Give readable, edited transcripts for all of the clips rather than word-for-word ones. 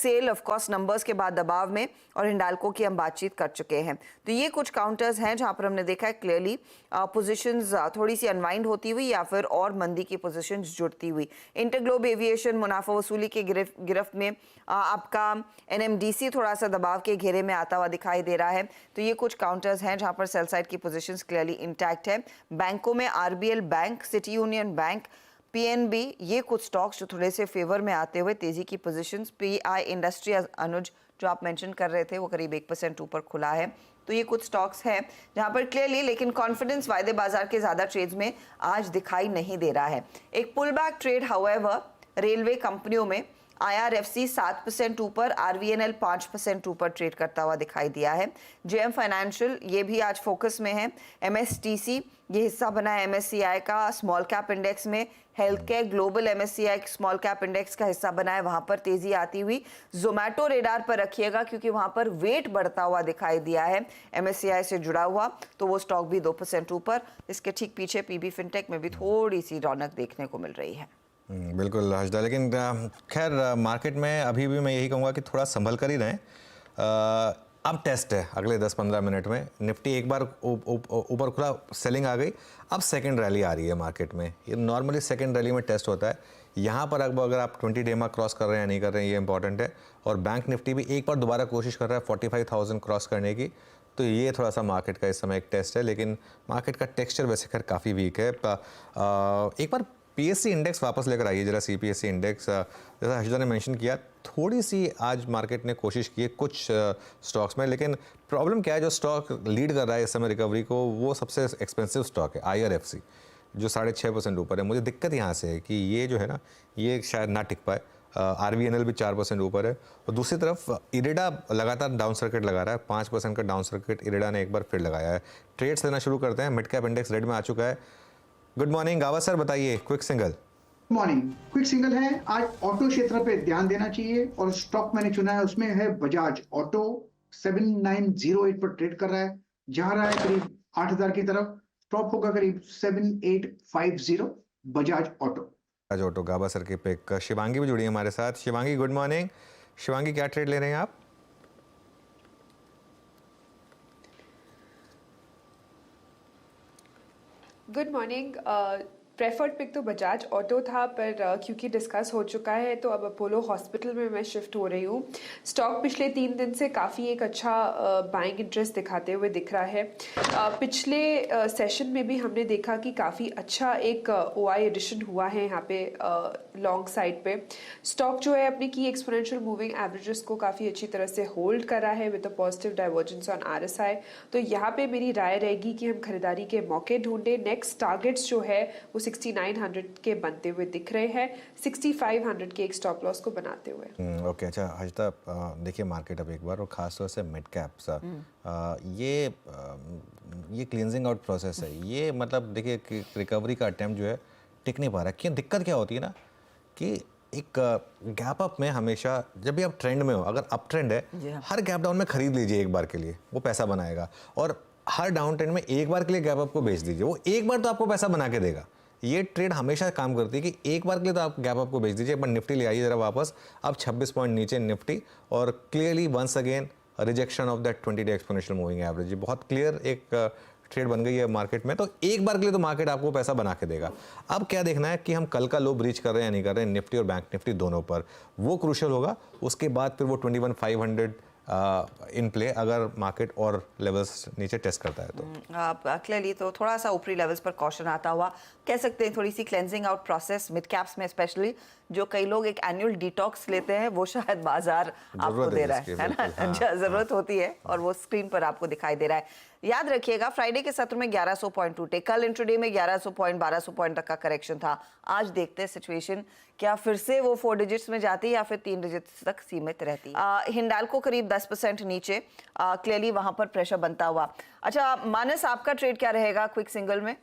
Cell of course numbers के बाद दबाव में, और हिंडाल्को की हम बातचीत कर चुके हैं। तो ये कुछ काउंटर्स हैं जहां पर हमने देखा है क्लियरली पोजीशंस थोड़ी सी अनवाइंड होती हुई या फिर और मंदी की पोजीशंस जुड़ती हुई। इंटरग्लोब एविएशन मुनाफा वसूली के गिरफ्त में आपका एनएमडीसी थोड़ा सा दबाव के घेरे में आता हुआ दिखाई दे रहा है। तो ये कुछ काउंटर्स हैं जहां पर सेल साइड की पोजीशंस क्लियरली इंटैक्ट है। बैंकों में RBL bank, city union bank, PNB, ये कुछ स्टॉक्स जो थोड़े से फेवर में आते हुए तेजी की पोजीशंस। पीआई इंडस्ट्री अनुज जो आप मेंशन कर रहे थे वो करीब 1% ऊपर खुला है। तो ये कुछ स्टॉक्स हैं जहां पर क्लियरली लेकिन कॉन्फिडेंस वायदे बाजार के ज्यादा ट्रेड्स में आज दिखाई नहीं दे रहा है। एक pull back trade however railway कंपनियों में IRFC 7% ऊपर, RVNL 5% ऊपर ट्रेड करता हुआ दिखाई दिया है। JM फाइनेंशियल ये भी आज फोकस में है। MSTC ये हिस्सा बना है MSCI का स्मॉल कैप इंडेक्स में। Health care global MSCI small cap index का हिस्सा बना है, वहां पर तेजी आती हुई। जोमैटो रेडार पर रखिएगा क्योंकि वहां पर वेट बढ़ता हुआ दिखाई दिया है MSCI से जुड़ा हुआ, तो वो स्टॉक भी 2% ऊपर। इसके ठीक पीछे PB फिनटेक में भी थोड़ी सी रौनक देखने को मिल रही है। बिल्कुल हर्षदा, लेकिन खैर मार्केट में अभी भी मैं यही कहूँगा कि थोड़ा संभल कर ही रहें। अब टेस्ट है अगले 10-15 मिनट में। निफ्टी एक बार ऊपर खुला, सेलिंग आ गई, अब सेकंड रैली आ रही है मार्केट में। ये नॉर्मली सेकंड रैली में टेस्ट होता है। यहाँ पर अगर आप 20 डे में क्रॉस कर रहे हैं या नहीं कर रहे हैं ये इंपॉर्टेंट है। और बैंक निफ्टी भी एक बार दोबारा कोशिश कर रहा है 45,000 क्रॉस करने की, तो ये थोड़ा सा मार्केट का इस समय एक टेस्ट है। लेकिन मार्केट का टेक्सचर वैसे खैर काफ़ी वीक है। एक बार PSC इंडेक्स वापस लेकर आइए जरा। CPSC इंडेक्स जैसा हर्षदा ने मेंशन किया, थोड़ी सी आज मार्केट ने कोशिश की है कुछ स्टॉक्स में, लेकिन प्रॉब्लम क्या है, जो स्टॉक लीड कर रहा है इस समय रिकवरी को वो सबसे एक्सपेंसिव स्टॉक है IRFC जो 6.5% ऊपर है। मुझे दिक्कत यहाँ से है कि ये जो है ना, ये शायद ना टिक पाए। RVNL भी 4% ऊपर है। और दूसरी तरफ इरेडा लगातार डाउन सर्किट लगा रहा है, 5% का डाउन सर्किट इरेडा ने एक बार फिर लगाया है। ट्रेड्स लेना शुरू करते हैं। मिड कैप इंडेक्स रेड में आ चुका है। गुड मॉर्निंग गावा सर, बताइए quick single. Morning quick single है। आज ऑटो क्षेत्र पे ध्यान देना चाहिए और स्टॉक मैंने चुना है उसमें है बजाज ऑटो। 7908 पर ट्रेड कर रहा है, जा रहा है करीब 8000 की तरफ। स्टॉप होगा करीब 7850 बजाज ऑटो। बजाज ऑटो गावा सर के पिक। शिवांगी भी जुड़ी है हमारे साथ। Shivangi good morning. शिवांगी क्या ट्रेड ले रहे हैं आप? Good morning. प्रेफर्ड पिक तो बजाज ऑटो था, पर क्योंकि डिस्कस हो चुका है तो अब अपोलो हॉस्पिटल में मैं शिफ्ट हो रही हूँ। स्टॉक पिछले 3 दिन से काफ़ी एक अच्छा बाइंग इंटरेस्ट दिखाते हुए दिख रहा है। पिछले सेशन में भी हमने देखा कि काफ़ी अच्छा एक OI एडिशन हुआ है यहाँ पे लॉन्ग साइड पे। स्टॉक जो है अपनी की एक्सपोनेंशियल मूविंग एवरेजेस को काफ़ी अच्छी तरह से होल्ड कर रहा है with a positive divergence on RSI। तो यहाँ पे मेरी राय रहेगी कि हम खरीदारी के मौके ढूंढें। नेक्स्ट टारगेट्स जो है वो 6900 के बनते हुए दिख रहे हैं, 6500 के एक स्टॉप लॉस को बनाते हुए। ओके अच्छा हर्षदा, देखिए मार्केट अब एक बार और खासतौर से मिड कैप्स ये क्लींजिंग आउट प्रोसेस है। ये मतलब देखिए कि रिकवरी का अटेम्प्ट जो है टिक नहीं पा रहा है। क्यों? दिक्कत क्या होती है ना कि एक गैप अप में हमेशा जब भी आप ट्रेंड में हो, अगर अप ट्रेंड है हर गैप डाउन में खरीद लीजिए एक बार के लिए, वो पैसा बनाएगा। और हर डाउन ट्रेंड में एक बार के लिए गैप अप को बेच दीजिए, वो एक बार तो आपको पैसा बना के देगा। ये ट्रेड हमेशा काम करती है कि एक बार के लिए तो आप गैप अप को बेच दीजिए। एक बार निफ्टी ले आइए जरा वापस। अब 26 पॉइंट नीचे निफ्टी, और clearly once again rejection of that 20 day exponential moving average. ये बहुत क्लियर एक ट्रेड बन गई है मार्केट में। तो एक बार के लिए तो मार्केट आपको पैसा बना के देगा। अब क्या देखना है कि हम कल का लो ब्रीच कर रहे हैं या नहीं कर रहे हैं, निफ्टी और बैंक निफ्टी दोनों पर, वो क्रूशियल होगा। उसके बाद फिर वो 21,500 इन प्ले अगर मार्केट और लेवल्स नीचे टेस्ट करता है तो क्लियरली तो थोड़ा सा ऊपरी लेवल्स पर कॉशन आता हुआ कह सकते हैं। थोड़ी सी cleansing out process mid caps में स्पेशली, जो कई लोग एक एनुअल डिटॉक्स लेते हैं, वो शायद बाजार आपको दे रहा है ना। जरूरत होती है और वो स्क्रीन पर आपको दिखाई दे रहा है। याद रखिएगा फ्राइडे के सत्र में 1100 पॉइंट टूटे, कल इंट्राडे में 1100 पॉइंट 1200 पॉइंट तक का करेक्शन था। आज देखते हैं सिचुएशन क्या फिर से वो 4 डिजिट्स में जाती है या फिर 3 डिजिट्स तक सीमित रहती है। हिंडाल्को करीब 10% नीचे, क्लियरली वहां पर प्रेशर बनता हुआ। अच्छा मानस, आपका ट्रेड क्या रहेगा क्विक सिंगल में?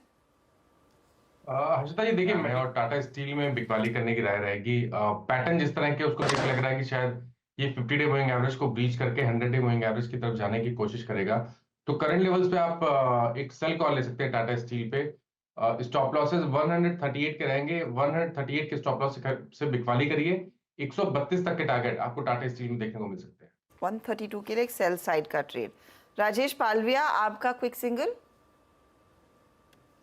हर्षिता जी देखिए, मैं और टाटा स्टील में बिकवाली करने की राय रहेगी। पैटर्न जिस तरह के उसको देख लग रहा है कि शायद ये 50 डे मूविंग एवरेज को ब्रीच करके 100 डे मूविंग एवरेज की तरफ जाने की कोशिश करेगा। तो करंट लेवल्स पे आप एक सेल कॉल ले सकते हैं टाटा स्टील पे। स्टॉप लॉसेस 138 के रहेंगे। 138 के स्टॉप लॉस से बिकवाली करिए। 132 तक के टारगेट आपको टाटा स्टील में देखने को मिल सकते हैं। 132 के लिए एक सेल साइड का ट्रेड। राजेश पालविया, आपका क्विक सिंगल।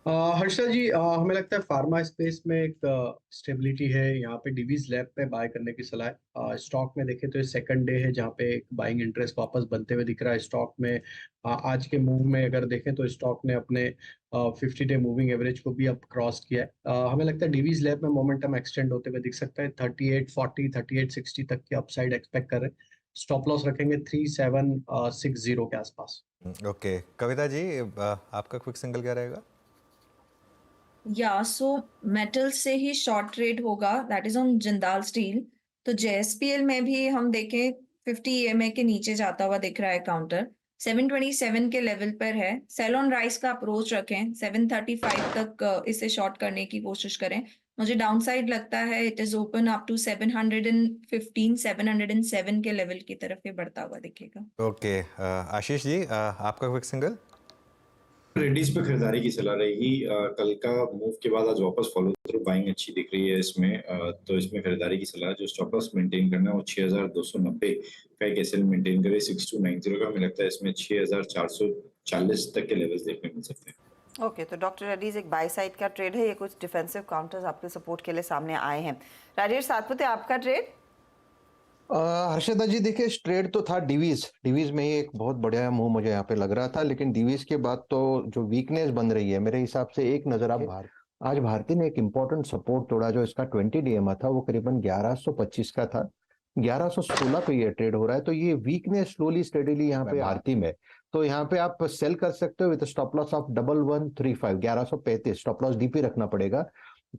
हर्षा जी, हमें लगता है फार्मा स्पेस में एक स्टेबिलिटी है, यहाँ पे डिवीज लैब पे बाय करने की सलाह है। स्टॉक में देखें तो ये सेकंड डे है जहाँ पे एक बाइंग इंटरेस्ट वापस बनते हुए दिख रहा है स्टॉक में। आज के मूव में अगर देखें तो स्टॉक ने अपने 50 डे मूविंग एवरेज को भी अब क्रॉस किया है। हमें लगता है डिवीज लैब में मोमेंटम एक्सटेंड होते हुए दिख सकता है। 3840 3860 तक की अपसाइड एक्सपेक्ट कर रहे हैं। स्टॉप लॉस रखेंगे 3760 के आसपास। ओके, कविता जी, आपका क्विक सिंगल क्या रहेगा? या सो मेटल से ही शॉर्ट ट्रेड होगा, that is on Jindal steel. तो जेएसपीएल में भी हम देखें 50 EMA के नीचे जाता हुआ दिख रहा है काउंटर, 727 के लेवल पर है। सेल ऑन राइस का अप्रोच रखें, 735 तक इसे शॉर्ट करने की कोशिश करें। मुझे डाउनसाइड लगता है it is open up to 715 707 के लेवल की तरफ ये बढ़ता हुआ दिखेगा। ओके, आशीष जी, आपका क्विक सिंगल। रेड्डीज पे खरीदारी की सलाह रहेगी। कल का मूव के बाद आज वापस फॉलो थ्रू बाइंग अच्छी दिख रही है इसमें, तो इसमें खरीदारी की सलाह। जो स्टॉप लॉस मेंटेन करना है वो 6290 का एक एसएल मेंटेन करे 6290 का। हमें लगता है इसमें 6440 तक के लेवल्स देखने मिल सकते हैं। ओके, तो डॉक्टर रेड्डीज एक बाय साइड का ट्रेड है। ये कुछ डिफेंसिव काउंटर्स आपके सपोर्ट के लिए सामने आए हैं। राजेश सातपुते, आपका ट्रेड। हर्षदा जी, देखिए ट्रेड तो था डिवीज में ही एक बहुत बढ़िया मूव मुझे यहाँ पे लग रहा था, लेकिन डिवीज के बाद तो जो वीकनेस बन रही है मेरे हिसाब से, एक नजर आप आज भारती ने एक इंपॉर्टेंट सपोर्ट तोड़ा। जो इसका 20 DMA था वो करीबन 1125 का था, 1116 पे ये ट्रेड हो रहा है। तो ये वीकनेस स्लोली स्टेडीली यहाँ पे भारती में, तो यहाँ पे आप सेल कर सकते हो with stop loss of 1135, 1135 stop loss DP रखना पड़ेगा,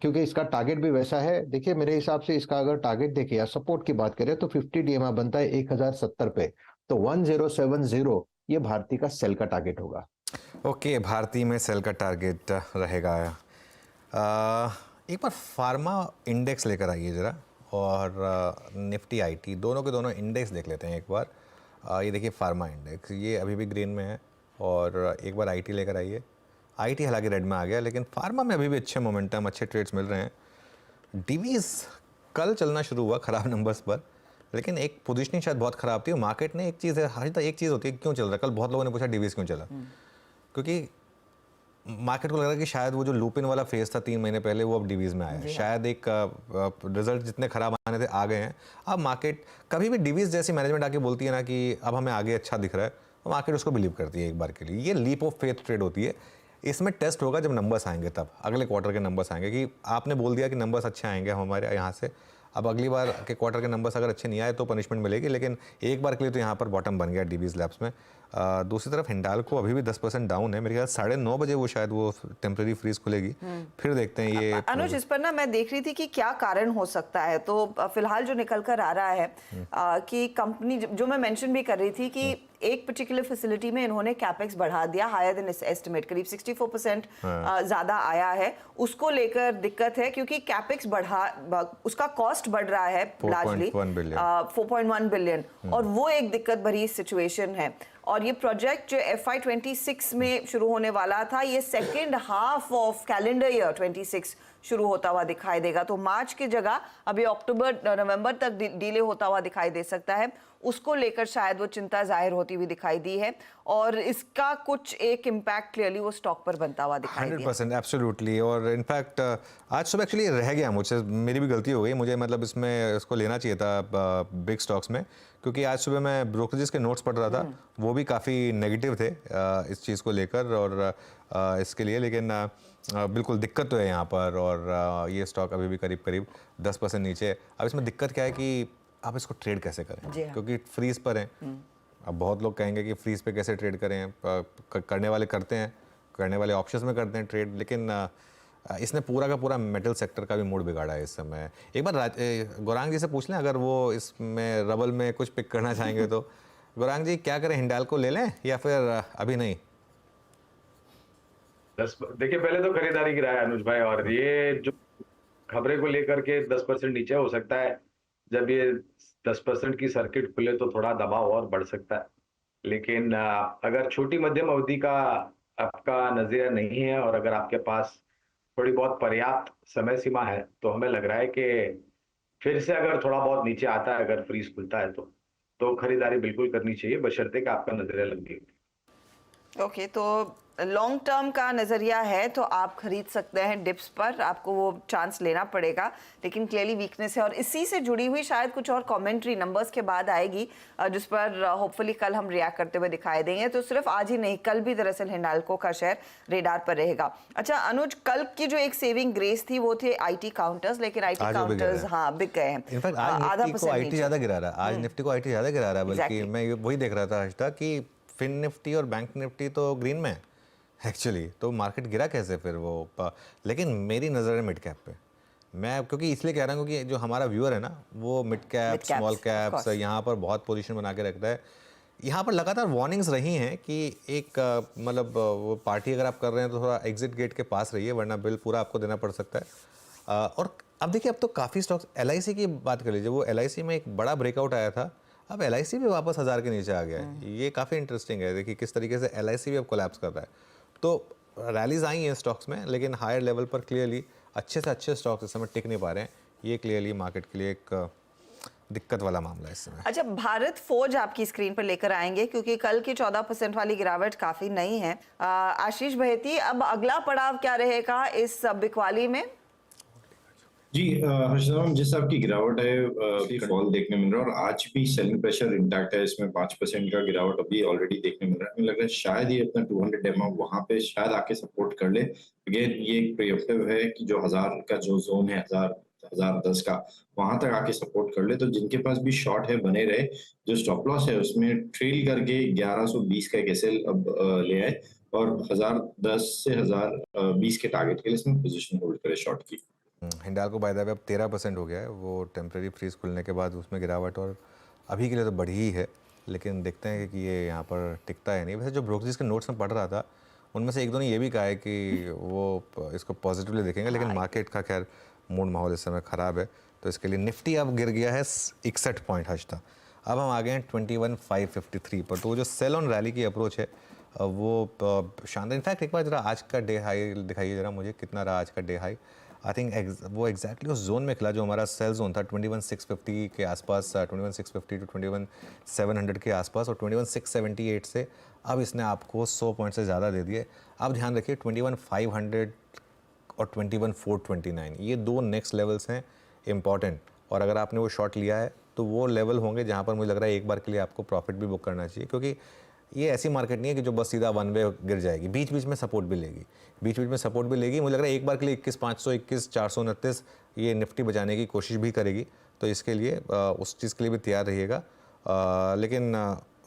क्योंकि इसका टारगेट भी वैसा है। देखिए मेरे हिसाब से इसका अगर टारगेट देखें या सपोर्ट की बात करें तो 50 DMA बनता है 1070 पे, तो 1070 ये भारती का सेल का टारगेट होगा। ओके, भारती में सेल का टारगेट रहेगा। एक बार फार्मा इंडेक्स लेकर आइए जरा, और निफ्टी आईटी दोनों के दोनों इंडेक्स देख लेते हैं एक बार। ये देखिए फार्मा इंडेक्स, ये अभी भी ग्रीन में है, और एक बार आईटी लेकर आइए। आईटी हालांकि रेड में आ गया, लेकिन फार्मा में अभी भी अच्छे मोमेंटम, अच्छे ट्रेड्स मिल रहे हैं। डिवीज कल चलना शुरू हुआ खराब नंबर्स पर, लेकिन एक पोजीशनिंग शायद बहुत ख़राब थी। मार्केट ने एक चीज़ है, हर एक चीज़ होती है क्यों चल रहा है। कल बहुत लोगों ने पूछा डिवीज क्यों चला, क्योंकि मार्केट को लग रहा है कि शायद वो जो लूपिन वाला फेज था 3 महीने पहले, वो अब डिवीज में आया है। शायद एक रिजल्ट जितने खराब आने थे आ गए हैं। अब मार्केट कभी भी डिवीज जैसी मैनेजमेंट आके बोलती है ना कि अब हमें आगे अच्छा दिख रहा है, तो मार्केट उसको बिलीव करती है एक बार के लिए। ये लीप ऑफ फेथ ट्रेड होती है। इसमें टेस्ट होगा जब नंबर्स आएंगे, तब अगले क्वार्टर के नंबर्स आएंगे कि आपने बोल दिया कि नंबर्स अच्छे आएंगे हमारे यहाँ से, अब अगली बार के क्वार्टर के नंबर्स अगर अच्छे नहीं आए तो पनिशमेंट मिलेगी। लेकिन एक बार के लिए तो यहाँ पर बॉटम बन गया डिवीज लैब्स में। दूसरी तरफ हिंडाल्को अभी भी 10% डाउन है। मेरे ख्याल 9:30 बजे वो शायद वो टेम्पररी फ्रीज खुलेगी, फिर देखते हैं ये। अनुज, इस पर ना मैं देख रही थी कि क्या कारण हो सकता है। तो फिलहाल जो निकल कर आ रहा है कि कंपनी, जो मैं मेंशन भी कर रही थी कि एक पर्टिकुलर फैसिलिटी में इन्होंने कैपेक्स बढ़ा दिया, हायर देन एस्टिमेट, करीब 64% ज्यादा आया है। उसको लेकर दिक्कत है क्योंकि कैपेक्स उसका कॉस्ट बढ़ रहा है लार्जली 4.1 बिलियन, और वो एक दिक्कत भरी सिचुएशन है। और ये प्रोजेक्ट जो FY26 में शुरू होने वाला था, ये second half of calendar year 26 शुरू होता हुआ दिखाई देगा। तो मार्च की जगह अभी अक्टूबर नवंबर तक डिले होता हुआ दिखाई दे सकता है। उसको लेकर शायद वो चिंता जाहिर होती हुई दिखाई दी है, और इसका कुछ एक इम्पैक्ट क्लियरली वो स्टॉक पर बनता हुआ दिखाई दिया। 100% एब्सोल्युटली। और इनफैक्ट आज सुबह एक्चुअली रह गया मुझसे, मेरी भी गलती हो गई। मुझे मतलब इसमें इसको लेना चाहिए था बिग स्टॉक्स में, क्योंकि आज सुबह मैं ब्रोकरेजेस के नोट्स पढ़ रहा था, वो भी काफ़ी नेगेटिव थे इस चीज़ को लेकर और इसके लिए। लेकिन बिल्कुल दिक्कत तो है यहाँ पर, और ये स्टॉक अभी भी करीब करीब 10% नीचे है। अब इसमें दिक्कत क्या है कि आप इसको ट्रेड कैसे करें, क्योंकि फ्रीज पर हैं। अब बहुत लोग कहेंगे कि फ्रीज पे कैसे ट्रेड करें, करने वाले करते हैं, करने वाले ऑप्शंस में करते हैं ट्रेड, लेकिन इसने पूरा का पूरा मेटल सेक्टर का भी मूड बिगाड़ा है इस समय। एक बार गौरांग जी से पूछ लें, अगर वो इसमें रबल में कुछ पिक करना चाहेंगे तो। गौरांग जी, क्या करें, हिंडाल्को ले लें या फिर अभी नहीं? देखिए, पहले तो खरीदारी की राय अनुज भाई, और ये जो खबरें को लेकर के 10% नीचे हो सकता है। जब ये 10% की सर्किट खुले तो थोड़ा दबाव और बढ़ सकता है। लेकिन अगर छोटी मध्यम अवधि का आपका नजरिया नहीं है और अगर आपके पास थोड़ी बहुत पर्याप्त समय सीमा है, तो हमें लग रहा है कि फिर से अगर थोड़ा बहुत नीचे आता है, अगर फ्रीज खुलता है तो खरीदारी बिल्कुल करनी चाहिए, बशर्ते कि आपका नजरिया लंबी हो। ओके, तो लॉन्ग टर्म का नज़रिया है तो आप खरीद सकते हैं डिप्स पर, आपको वो चांस लेना पड़ेगा, लेकिन क्लियरली वीकनेस है। और इसी से जुड़ी हुई शायद कुछ और कमेंट्री नंबर्स के बाद आएगी, जिस पर होपफुली कल हम रिएक्ट करते हुए दिखाई देंगे। तो सिर्फ आज ही नहीं, कल भी दरअसल हिंडाल्को का शेयर रेडार पर रहेगा। अच्छा अनुज, कल की जो एक सेविंग ग्रेस थी वो थे IT काउंटर्स, लेकिन IT आज वो बिक काउंटर्स गए। हाँ बिक गए हैं। इनफैक्ट आज आधा निफ्टी को % IT नीचे। ज़्यादा गिरा रहा है, आज निफ्टी को IT ज़्यादा गिरा रहा है, बल्कि Exactly. मैं वही देख रहा था हर्षदा कि फिन निफ्टी और बैंक निफ्टी तो ग्रीन में है एक्चुअली, तो मार्केट गिरा कैसे फिर वो लेकिन मेरी नज़र है मिड कैप पे। मैं क्योंकि इसलिए कह रहा हूँ कि जो हमारा व्यूअर है ना वो mid cap, Mid caps, small of caps course. यहाँ पर बहुत पोजीशन बना के रखता है। यहाँ पर लगातार वार्निंग्स रही हैं कि एक मतलब वो पार्टी अगर आप कर रहे हैं तो थोड़ा एग्जिट गेट के पास रहिए, वरना बिल पूरा आपको देना पड़ सकता है। और अब देखिए, अब तो काफ़ी स्टॉक्स, LIC की बात कर लीजिए, वो LIC में एक बड़ा ब्रेकआउट आया था, अब LIC भी वापस 1000 के नीचे आ गया है। ये काफ़ी इंटरेस्टिंग है, देखिए किस तरीके से LIC भी अब कोलैप्स कर रहा है। तो रैलीज आई हैं स्टॉक्स में, लेकिन हायर लेवल पर क्लियरली अच्छे से अच्छे स्टॉक्स इस समय टिक नहीं पा रहे हैं। ये क्लियरली मार्केट के लिए एक दिक्कत वाला मामला है इस समय। अच्छा, भारत फोर्ज आपकी स्क्रीन पर लेकर आएंगे, क्योंकि कल की 14% वाली गिरावट काफी नई है। आशीष बहेती, अब अगला पड़ाव क्या रहेगा इस बिकवाली में? जी हर्षद, जिस आपकी गिरावट है फॉल देखने मिल रहा है, और आज भी सेलिंग प्रेशर इंटैक्ट है, इसमें 5% का गिरावट अभी ऑलरेडी देखने मिल रहा है। मुझे लग रहा है शायद ये अपना 200 डेमो वहां पे शायद आके सपोर्ट कर ले। अगेन ये एक प्रिएम्प्टिव है कि जो 1000 का जो जोन है, 1010 का, वहां तक आके सपोर्ट कर ले, तो जिनके पास भी शॉर्ट है बने रहे। जो स्टॉप लॉस है उसमें ट्रेल करके 1120 का एक एसएल अब ले आए, और 1010 से 1020 के टारगेट के लिए इसमें पोजीशन होल्ड करे शॉर्ट की। हिंडाल्को बाय द वे अब 13% हो गया है, वो टेम्प्रेरी फ्रीज खुलने के बाद उसमें गिरावट और अभी के लिए तो बढ़ी ही है, लेकिन देखते हैं कि ये यहाँ पर टिकता है नहीं। वैसे जो ब्रोकर्स के नोट्स में पढ़ रहा था उनमें से एक दो ने ये भी कहा है कि वो इसको पॉजिटिवली देखेंगे, लेकिन मार्केट का खैर मूड माहौल इस समय ख़राब है, तो इसके लिए निफ्टी अब गिर गया है 61 पॉइंट हजता। अब हम आ गए हैं 21,553 पर। तो वो जो सेल ऑन रैली की अप्रोच है वो शानदार। इनफैक्ट एक बार जरा आज का डे हाई दिखाइए जरा मुझे, कितना रहा आज का डे हाई। आई थिंक वो एग्जैक्टली उस जोन में खिला जो हमारा सेल जोन था, 21,650 के आसपास, 21,650 टू 21,700 के आसपास, और 21,678 से अब इसने आपको 100 पॉइंट से ज़्यादा दे दिए। अब ध्यान रखिए 21,500 और 21,429 ये दो नेक्स्ट लेवल्स हैं इंपॉर्टेंट, और अगर आपने वो शॉट लिया है तो वो लेवल होंगे जहाँ पर मुझे लग रहा है एक बार के लिए आपको प्रॉफिट भी बुक करना चाहिए, क्योंकि ये ऐसी मार्केट नहीं है कि जो बस सीधा वन वे गिर जाएगी, बीच बीच में सपोर्ट भी लेगी, बीच बीच में सपोर्ट भी लेगी। मुझे लग रहा है एक बार के लिए 21,500, 21,429 ये निफ्टी बचाने की कोशिश भी करेगी, तो इसके लिए उस चीज़ के लिए भी तैयार रहिएगा। लेकिन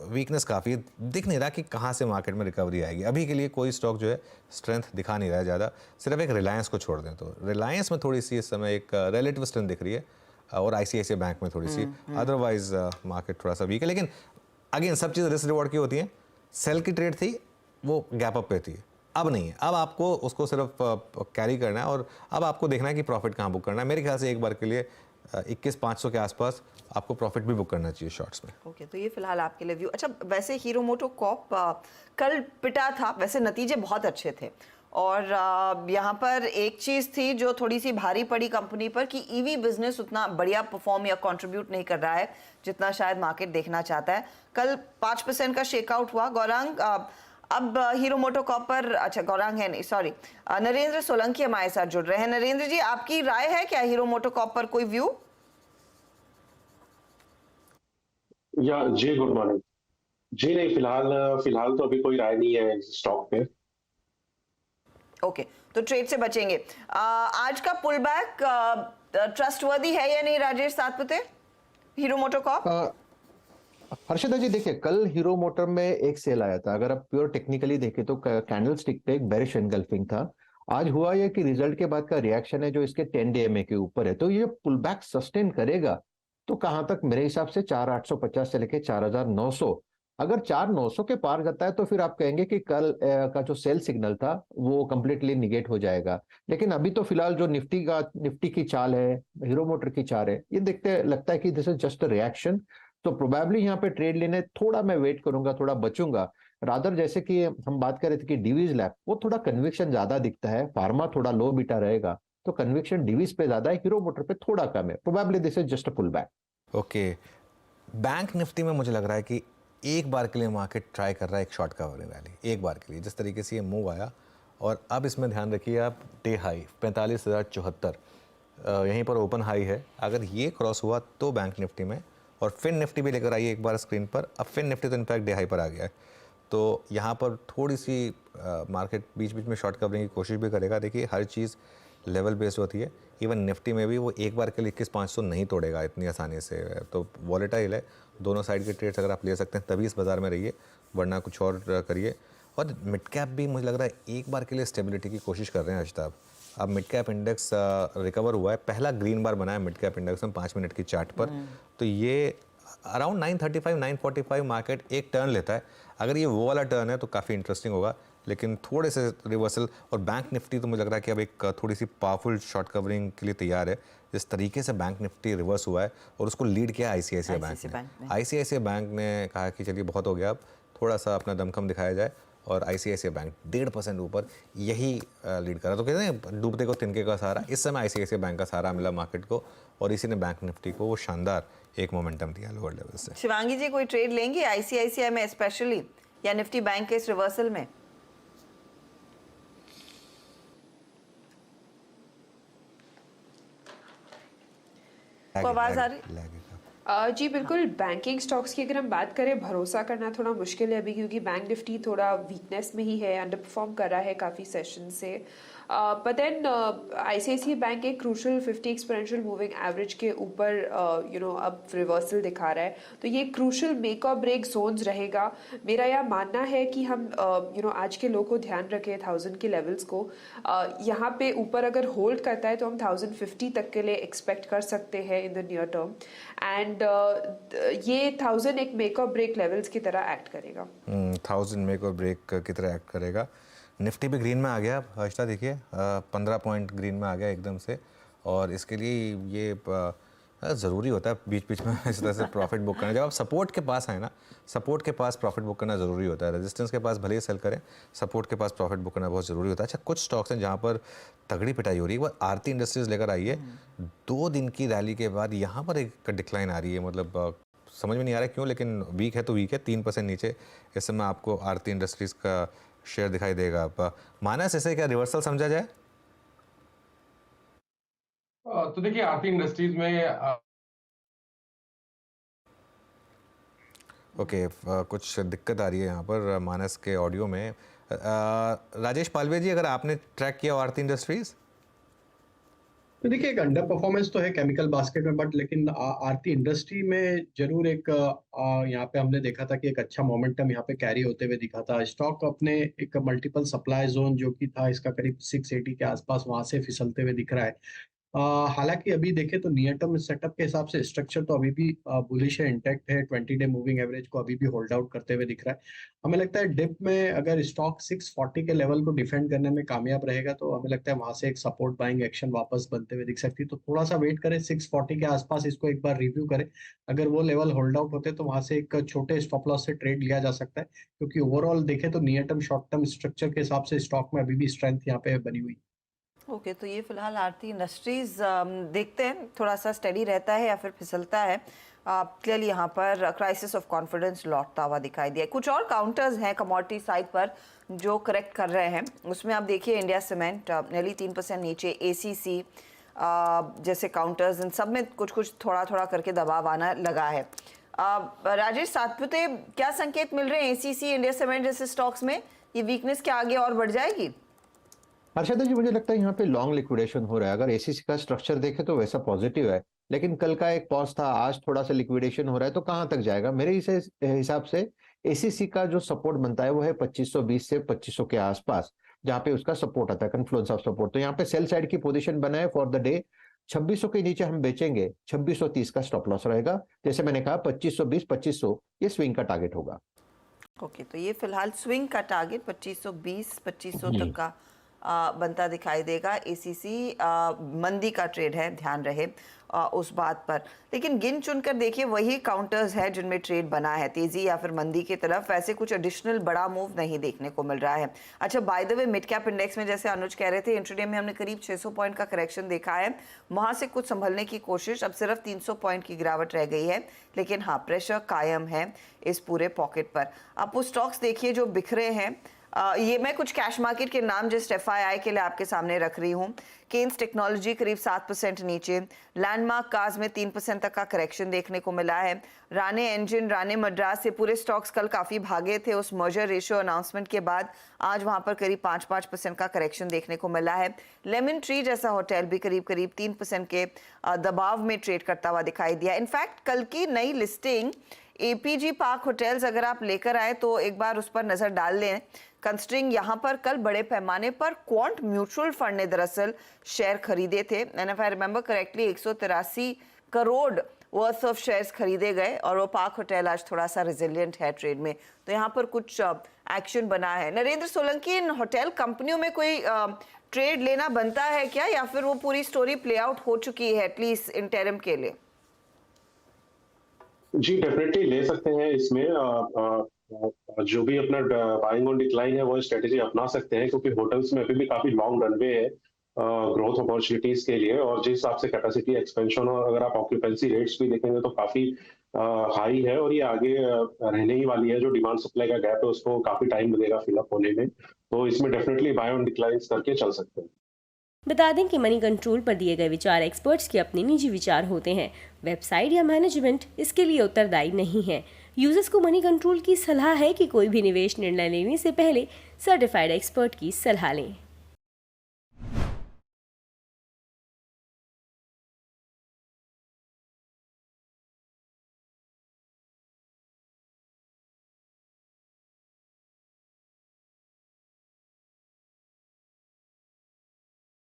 वीकनेस काफ़ी दिख नहीं रहा कि कहाँ से मार्केट में रिकवरी आएगी। अभी के लिए कोई स्टॉक जो है स्ट्रेंथ दिखा नहीं रहा है ज़्यादा, सिर्फ एक रिलायंस को छोड़ दें तो रिलायंस में थोड़ी सी इस समय एक रिलेटिव स्ट्रेंथ दिख रही है, और ICICI बैंक में थोड़ी सी, अदरवाइज मार्केट थोड़ा सा वीक है। लेकिन अगेन सब चीज़ रिस्क रिवॉर्ड की होती हैं। सेल की ट्रेड थी वो गैप अप पे थी, अब नहीं है, अब आपको उसको सिर्फ कैरी करना है, और अब आपको देखना है कि प्रॉफिट कहाँ बुक करना है। मेरे ख्याल से एक बार के लिए 21,500 के आसपास आपको प्रॉफिट भी बुक करना चाहिए शॉर्ट्स में। ओके, तो ये फिलहाल आपके लिए व्यू। अच्छा, वैसे हीरो मोटो कॉर्प कल पिटा था, वैसे नतीजे बहुत अच्छे थे, और यहाँ पर एक चीज़ थी जो थोड़ी सी भारी पड़ी कंपनी पर कि EV बिजनेस उतना बढ़िया परफॉर्म या कंट्रीब्यूट नहीं कर रहा है जितना शायद मार्केट देखना चाहता है। कल 5% का शेकआउट हुआ। गौरांग, अब हीरो मोटो कॉर्प पर, अच्छा गौरांग है नहीं, सॉरी, नरेंद्र सोलंकी हमारे साथ जुड़ रहे हैं। नरेंद्र जी, आपकी राय है क्या हीरो मोटो कॉर्प पर, कोई व्यू? या जी, गुड मॉर्निंग जी। नहीं, फिलहाल तो अभी कोई राय नहीं है इस स्टॉक पे। ओके, तो ट्रेड से बचेंगे। आज का पुल बैक ट्रस्टवर्दी है या नहीं, राजेश सातपुते, हीरो मोटो कॉर्प? हर्षदा जी देखिए, कल हीरो मोटर में एक सेल आया था, अगर आप प्योर टेक्निकली देखें तो कैंडल स्टिक पे एक बेरिश एनगल्फिंग था। आज हुआ यह कि रिजल्ट के बाद का रिएक्शन है जो इसके 10 डे EMA के ऊपर है, तो ये पुल बैक सस्टेन करेगा तो कहां तक, मेरे हिसाब से 4,850 से लेके 4,900। अगर 4,900 के पार जाता है तो फिर आप कहेंगे कि कल का जो सेल सिग्नल था वो कंप्लीटली निगेट हो जाएगा। लेकिन अभी तो फिलहाल जो निफ्टी की चाल है, हीरो मोटर की चाल है, ये देखते लगता है कि this is just a reaction. तो प्रोबेबली यहाँ पे ट्रेड लेने थोड़ा मैं वेट करूंगा, थोड़ा बचूंगा। रादर जैसे कि हम बात कर रहे थे कि डिवीज लैब, वो थोड़ा कन्विक्शन ज्यादा दिखता है, फार्मा थोड़ा लो बीटा रहेगा, तो कन्विक्शन डिवीज पे ज्यादा है, हीरो मोटर पे थोड़ा कम है। Probably this is just a pull back. Okay, bank Nifty में मुझे लग रहा है कि एक बार के लिए मार्केट ट्राई कर रहा है एक शॉर्ट कवरिंग रैली, एक बार के लिए। जिस तरीके से ये मूव आया, और अब इसमें ध्यान रखिए आप, डे हाई 45,074 यहीं पर ओपन हाई है। अगर ये क्रॉस हुआ तो बैंक निफ्टी में, और फिन निफ्टी भी लेकर आइए एक बार स्क्रीन पर। अब फिन निफ्टी तो इनफैक्ट डे हाई पर आ गया है, तो यहाँ पर थोड़ी सी मार्केट बीच बीच में शॉर्ट कवरिंग की कोशिश भी करेगा। देखिए हर चीज़ लेवल बेस्ड होती है, इवन निफ्टी में भी वो एक बार के लिए 21,500 नहीं तोड़ेगा इतनी आसानी से, तो वॉलेटाइल है। दोनों साइड के ट्रेड्स अगर आप ले सकते हैं तभी इस बाज़ार में रहिए, वरना कुछ और करिए। और मिड कैप भी मुझे लग रहा है एक बार के लिए स्टेबिलिटी की कोशिश कर रहे हैं अजताब। अब मिड कैप इंडेक्स रिकवर हुआ है, पहला ग्रीन बार बना है मिड कैप इंडेक्स में 5 मिनट की चार्ट पर, तो ये अराउंड 935 945 मार्केट एक टर्न लेता है। अगर ये वो वाला टर्न है तो काफ़ी इंटरेस्टिंग होगा, लेकिन थोड़े से रिवर्सल। और बैंक निफ्टी तो मुझे लग रहा है कि अब एक थोड़ी सी पावरफुल शॉर्ट कवरिंग के लिए तैयार है। जिस तरीके से बैंक निफ्टी रिवर्स हुआ है, और उसको लीड किया आईसीआईसीआई बैंक ने। आईसीआईसीआई बैंक ने कहा कि चलिए बहुत हो गया, अब थोड़ा सा अपना दमखम दिखाया जाए, और आईसीआईसीआई बैंक 1.5% ऊपर यही लीड करा। तो कहते हैं डूबते को तिनके का सहारा, इस समय आईसीआईसीआई बैंक का सहारा मिला मार्केट को, और इसी ने बैंक निफ्टी को वो शानदार एक मोमेंटम दिया लोअर लेवल से। शिवांगी जी, कोई ट्रेड लेंगे आईसीआईसीआई में स्पेशली, या निफ्टी बैंक के इस रिवर्सल में? को आवाज आ रही? जी बिल्कुल, बैंकिंग स्टॉक्स की अगर हम बात करें, भरोसा करना थोड़ा मुश्किल है अभी, क्योंकि बैंक निफ्टी थोड़ा वीकनेस में ही है, अंडर परफॉर्म कर रहा है काफ़ी सेशन से। बट देन आईसीआईसीआई बैंक एक क्रूशल 50 एक्सपोनेंशियल मूविंग एवरेज के ऊपर अब रिवर्सल दिखा रहा है, तो ये क्रूशल मेक और ब्रेक जोन्स रहेगा। मेरा यह मानना है कि हम आज के लो को ध्यान रखें, 1000 के लेवल्स को। यहाँ पे ऊपर अगर होल्ड करता है तो हम 1050 तक के लिए एक्सपेक्ट कर सकते हैं in the near term, and ये 1000 एक मेक और ब्रेक लेवल्स की तरह एक्ट करेगा। 1000 मेक और ब्रेक की तरह एक्ट करेगा। निफ्टी भी ग्रीन में आ गया, हर्षिता देखिए 15 पॉइंट ग्रीन में आ गया एकदम से, और इसके लिए ये ज़रूरी होता है बीच बीच में इस तरह से प्रॉफिट बुक करना। जब आप सपोर्ट के पास आए ना, सपोर्ट के पास प्रॉफिट बुक करना ज़रूरी होता है। रेजिस्टेंस के पास भले ही सेल करें, सपोर्ट के पास प्रॉफिट बुक करना बहुत ज़रूरी होता है। अच्छा, कुछ स्टॉक्स हैं जहाँ पर तगड़ी पिटाई हो रही है। एक बार आरती इंडस्ट्रीज़ लेकर आई है, 2 दिन की रैली के बाद यहाँ पर एक डिक्लाइन आ रही है, मतलब समझ में नहीं आ रहा है क्यों, लेकिन वीक है तो वीक है। 3% नीचे इस समय आपको आरती इंडस्ट्रीज़ का शेयर दिखाई देगा। मानस, ऐसे क्या रिवर्सल समझा जाए? तो देखिए आरती इंडस्ट्रीज में ओके, कुछ दिक्कत आ रही है यहाँ पर मानस के ऑडियो में। राजेश पालवे जी, अगर आपने ट्रैक किया आरती इंडस्ट्रीज? तो देखिए एक अंडर परफॉर्मेंस तो है केमिकल बास्केट में, बट लेकिन आरती इंडस्ट्री में जरूर एक यहाँ पे हमने देखा था कि एक अच्छा मोमेंटम यहाँ पे कैरी होते हुए दिखा था। स्टॉक अपने एक मल्टीपल सप्लाई जोन जो कि था इसका करीब 680 के आसपास, वहां से फिसलते हुए दिख रहा है। हालांकि अभी देखें तो नियर टर्म सेटअप के हिसाब से स्ट्रक्चर तो अभी भी बुलिश है, इंटैक्ट है। 20 डे मूविंग एवरेज को अभी भी होल्ड आउट करते हुए दिख रहा है। हमें लगता है डिप में अगर स्टॉक 640 के लेवल को डिफेंड करने में कामयाब रहेगा तो हमें लगता है वहां से एक सपोर्ट बाइंग एक्शन वापस बनते हुए दिख सकती है। तो थोड़ा सा वेट करें, 640 के आसपास इसको एक बार रिव्यू करें। अगर वो लेवल होल्ड आउट होते तो वहां से एक छोटे स्टॉप लॉस से ट्रेड लिया जा सकता है, क्योंकि ओवरऑल देखें तो near term short term structure के हिसाब से स्टॉक में अभी भी स्ट्रेंथ यहाँ पे बनी हुई। ओके, तो ये फिलहाल आरती इंडस्ट्रीज देखते हैं थोड़ा सा स्टेडी रहता है या फिर फिसलता है। क्लियरली यहाँ पर क्राइसिस ऑफ कॉन्फिडेंस लौटता हुआ दिखाई दिया। कुछ और काउंटर्स हैं कमोडिटी साइड पर जो करेक्ट कर रहे हैं, उसमें आप देखिए इंडिया सीमेंट नेली 3% नीचे, एसीसी जैसे काउंटर्स, इन सब में कुछ कुछ थोड़ा थोड़ा करके दबाव आना लगा है। राजेश सातपुते, क्या संकेत मिल रहे हैं एसीसी, इंडिया सीमेंट जैसे स्टॉक्स में? ये वीकनेस क्या आगे और बढ़ जाएगी? हर्षदा जी, मुझे लगता है यहाँ पे लॉन्ग लिक्विडेशन हो रहा है। अगर एसीसी का स्ट्रक्चर देखे तो वैसा पॉजिटिव है, लेकिन कल का एक पॉज था, आज थोड़ा सा लिक्विडेशन हो रहा है, तो कहाँ तक जाएगा? मेरे हिसाब से एसीसी का जो सपोर्ट बनता है वो है 2520 से 2500 के आसपास, जहाँ पे उसका सपोर्ट आता है, कन्फ्लुएंस ऑफ सपोर्ट। तो यहाँ पे सेल साइड की पोजीशन बनाए फॉर द डे। 2600 के नीचे हम बेचेंगे, 2630 का स्टॉप लॉस रहेगा। जैसे मैंने कहा 2520 2500 ये स्विंग का टारगेट होगा। ओके, तो ये फिलहाल स्विंग का टारगेट 2520 2500 तक का बनता दिखाई देगा। एसीसी मंदी का ट्रेड है, ध्यान रहे उस बात पर। लेकिन गिन चुनकर देखिए वही काउंटर्स है जिनमें ट्रेड बना है तेजी या फिर मंदी की तरफ। वैसे कुछ एडिशनल बड़ा मूव नहीं देखने को मिल रहा है। अच्छा, by the way mid cap index में जैसे अनुज कह रहे थे, इंट्राडे में हमने करीब 600 पॉइंट का करेक्शन देखा है। वहां से कुछ संभलने की कोशिश, अब सिर्फ 300 पॉइंट की गिरावट रह गई है। लेकिन हाँ, प्रेशर कायम है इस पूरे पॉकेट पर। आप वो स्टॉक्स देखिए जो बिखरे हैं। ये मैं कुछ कैश मार्केट के नाम जस्ट FYI के लिए आपके सामने रख रही हूँ। केन्स टेक्नोलॉजी करीब 7% नीचे, लैंडमार्क कार्स में 3% तक का करेक्शन देखने को मिला है। राणे इंजन, राणे मद्रास, ये पूरे स्टॉक्स कल काफ़ी भागे थे उस मर्जर रेशियो अनाउंसमेंट के बाद। आज वहाँ पर करीब 5% का करेक्शन देखने को मिला है। लेमन ट्री जैसा होटल भी करीब 3% के दबाव में ट्रेड करता हुआ दिखाई दिया। इनफैक्ट कल की नई लिस्टिंग APG पार्क होटल्स अगर आप लेकर आए तो एक बार उस पर नज़र डाल लें। कंस्ट्रिंग यहाँ पर कल बड़े पैमाने पर क्वांट म्यूचुअल फंड ने दरअसल शेयर खरीदे थे। And if I remember correctly 183 crore worth of shares खरीदे गए और वो पार्क होटल आज थोड़ा सा रेजिलिएंट है ट्रेड में। तो यहाँ पर कुछ एक्शन बना है। नरेंद्र सोलंकी, इन होटल कंपनियों में कोई ट्रेड लेना बनता है क्या, या फिर वो पूरी स्टोरी प्ले आउट हो चुकी है एटलीस्ट इंटरिम के लिए? जी डेफिनेटली ले सकते हैं। इसमें जो भी अपना बाइंग ऑन डिक्लाइन है वो स्ट्रेटेजी अपना सकते हैं, क्योंकि होटल्स में अभी भी काफी लॉन्ग रनवे है ग्रोथ अपॉर्चुनिटीज के लिए। और जिस हिसाब से कैपेसिटी एक्सपेंशन और अगर आप ऑक्यूपेंसी रेट्स भी देखेंगे तो काफी हाई है और ये आगे रहने ही वाली है। जो डिमांड सप्लाई का गैप है उसको काफी टाइम लगेगा फिलअप होने में, तो इसमें डेफिनेटली बाय ऑन डिक्लाइन करके चल सकते हैं। बता दें कि मनी कंट्रोल पर दिए गए विचार एक्सपर्ट्स के अपने निजी विचार होते हैं। वेबसाइट या मैनेजमेंट इसके लिए उत्तरदायी नहीं है। यूजर्स को मनी कंट्रोल की सलाह है कि कोई भी निवेश निर्णय लेने से पहले सर्टिफाइड एक्सपर्ट की सलाह लें।